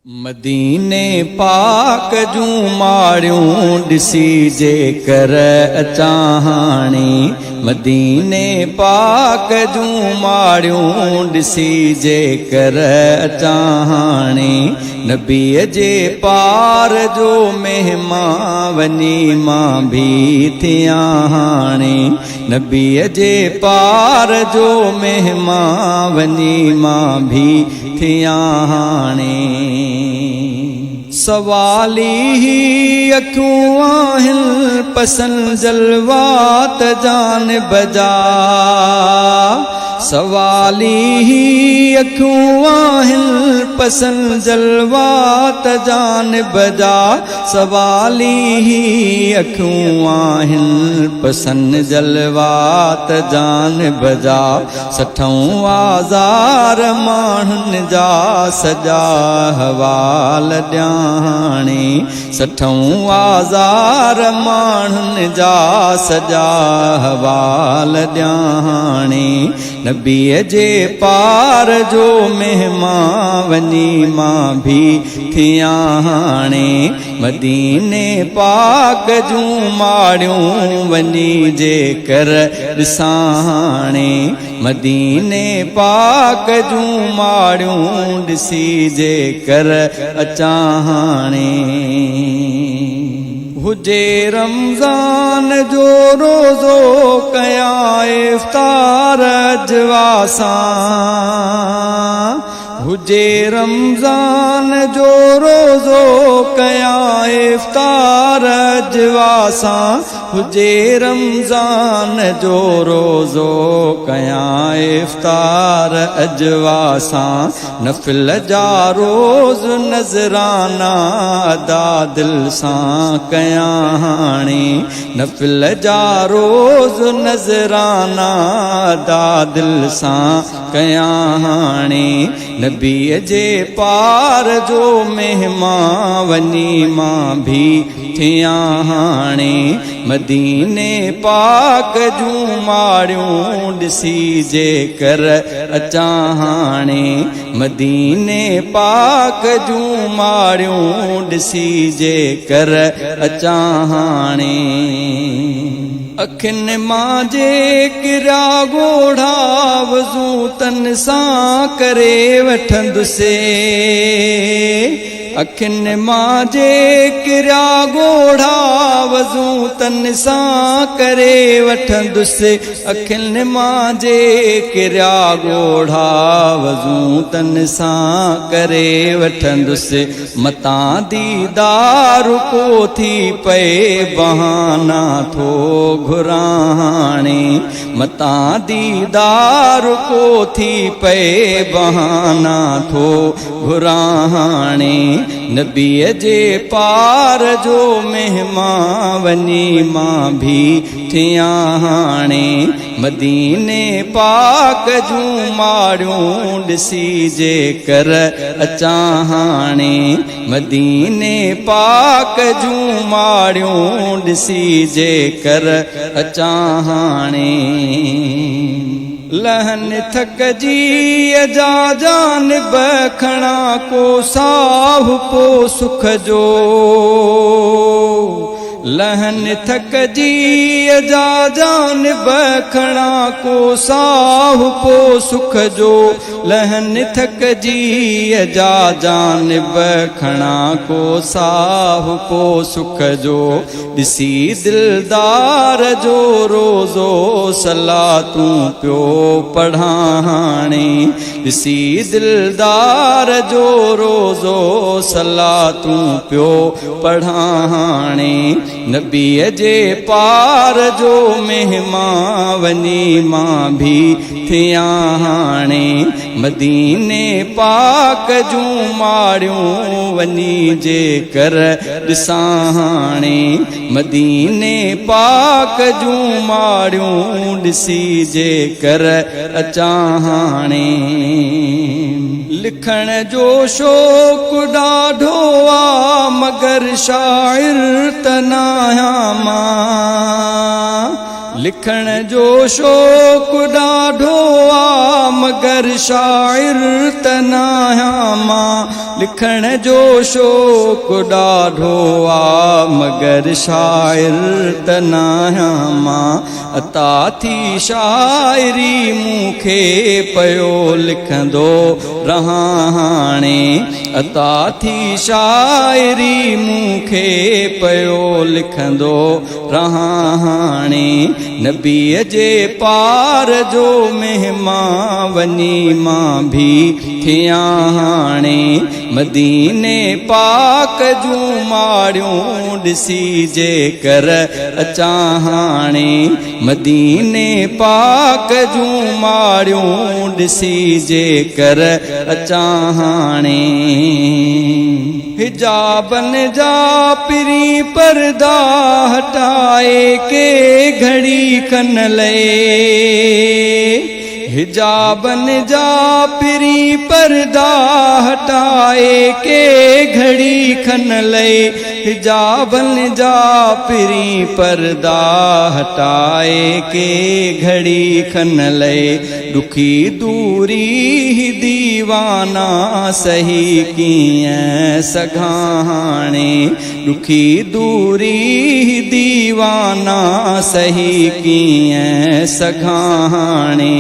मदीने पाक जूं माड़ियूं ॾिसी जे कर अचाहाणी। मदीने पाक जूं माड़ियूं ॾिसी जे कर अचाहाणी। नबीअ जे पार जो महिमान वञी मां भी थियां हाणे। नबीअ जे पार जो महिमान वञी मां भी थियां हाणे। सवाली ही अखियूं आहिनि पसंद जलवात जान बजा। सवाली ही अखियूं आहिनि पसंद जलवात जान बजा। सवाली ही अखियूं आहिनि पसंद जलवात जान बजा। सठऊं आज़ार माण्हुनि जा सजा हवाल ॾियाणी। सठऊं आज़ार माण्हुनि जा सजा हवाल ॾियाणी। नबीअ जे पार जो महिमान वञी मां भी थियां हाणे। मदीने पाक जूं माड़ियूं वञी जे कर ॾिसां हाणे। मदीने पाक जूं माड़ियूं ॾिसी जे कर अचां हाणे। हुजे रमज़ान जो रोज़ो कयां इफ्तार अजवा सां। हुजे रमज़ान जो रोज़ो कयां इफ्तार अजवा सां। हुजे रमज़ान जो रोज़ो कयां इफ्तार अजवा सां। नफ़िल जा रोज़ नज़राना अदा दिल सां कयां हाणे। नफ़िल जा रोज़ नज़राना अदा दिल सां कयां हाणे। नबीअ जे पार जो महिमान वञी मां भी थियां हाणे। मदीने पाक जूं माड़ियूं ॾिसी जे कर अचां हाणे। मदीने पाक जूं माड़ियूं ॾिसी जे कर अचां हाणे। अखियुनि मां जे किरिया ॻोढ़ा वज़ू तन सां करे वठंदुसि। अखियुनि मां जे किरिया ॻोढ़ा वज़ू तन सां करे वठंदुसि। अखियुनि मां जे किरिया ॻोढ़ा वज़ू तन सां करे वठंदुसि। मतां दीदार को थी पए बहाना थो घुरां हाणे। मतां दीदार को थी पए बहाना थो घुरां हाणे। नबीअ जे पार जो महिमान वञी मां भी थियां हाणे। मदीने पाक जूं माड़ियूं ॾिसी जे कर अचां हाणे। मदीने पाक जूं माड़ियूं ॾिसी जे कर अचां हाणे। लहन थकजी अजा जानिब खणा को साहु पो सुख जो। लहन थकजी अजा जानिब खणा को साहु पो सुख जो। लहन थकजी अजा जानिब खणा को साहु पो सुख जो। ॾिसी दिलदार जो रोज़ो सलातूं पियो पढ़ां हाणे। ॾिसी दिलदार जो रोज़ो सलातूं पियो पढ़ां हाणे। नबीअ जे पार जो महिमान वञी मां भी थियां हाणे। मदीने पाक जूं माड़ियूं वञी जे कर ॾिसां हाणे। मदीने पाक जूं माड़ियूं ॾिसी जे कर अचां हाणे। लिखण जो शौक़ ॾाढो आ मगर शाइर त न आहियां मां। लिखण जो शौक़ ॾाढो आ मगर शाइर त नाहियां मां लिखण जो शौक़ ॾाढो आ मगर शाइर त नाहियां मां अता थी शाइरी मूंखे पयो लिखंदो रहां हाणे अता थी शाइरी मूंखे पयो लिखंदो रहां हाणे नबीअ जे पार जो महिमान वञी मां भी थियां हाणे मदीने पाक जूं माड़ियूं ॾिसी जे कर अचां हाणे मदीने पाक जूं माड़ियूं ॾिसी जे कर अचां हाणे हिजाबन जा पिरी पर्दा हटाए के घड़ी खन लए हिजाबन जा पिरी पर्दा हटाए के घड़ी खन लए हिजाबन जा पिरी पर्दा हटाए के घड़ी खन लए दुखी दूरी दीवाना सही कीअं सघां हाणे दुखी दूरी दीवाना सही कीअं सघां हाणे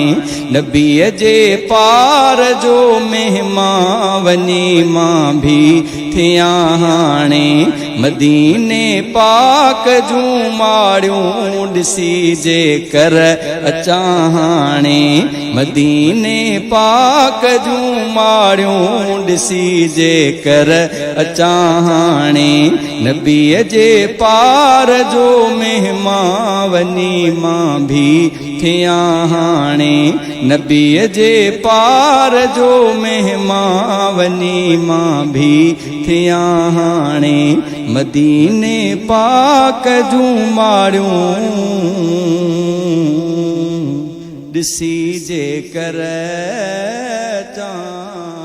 नबीअ जे पार जो महिमान वञी मां भी थियां हाणे मदीने पाक जूं माड़ियूं ॾिसी जे कर अचां हाणे मदीने पाक जूं माड़ियूं ॾिसी जे कर अचां हाणे नबीअ जे पार जो महिमान वञी मां भी थियां हाणे नबीअ जे पार जो महिमान वञी मां भी थियां हाणे मदीने पाक जूं माड़ियूं ॾिसी जे कर अचां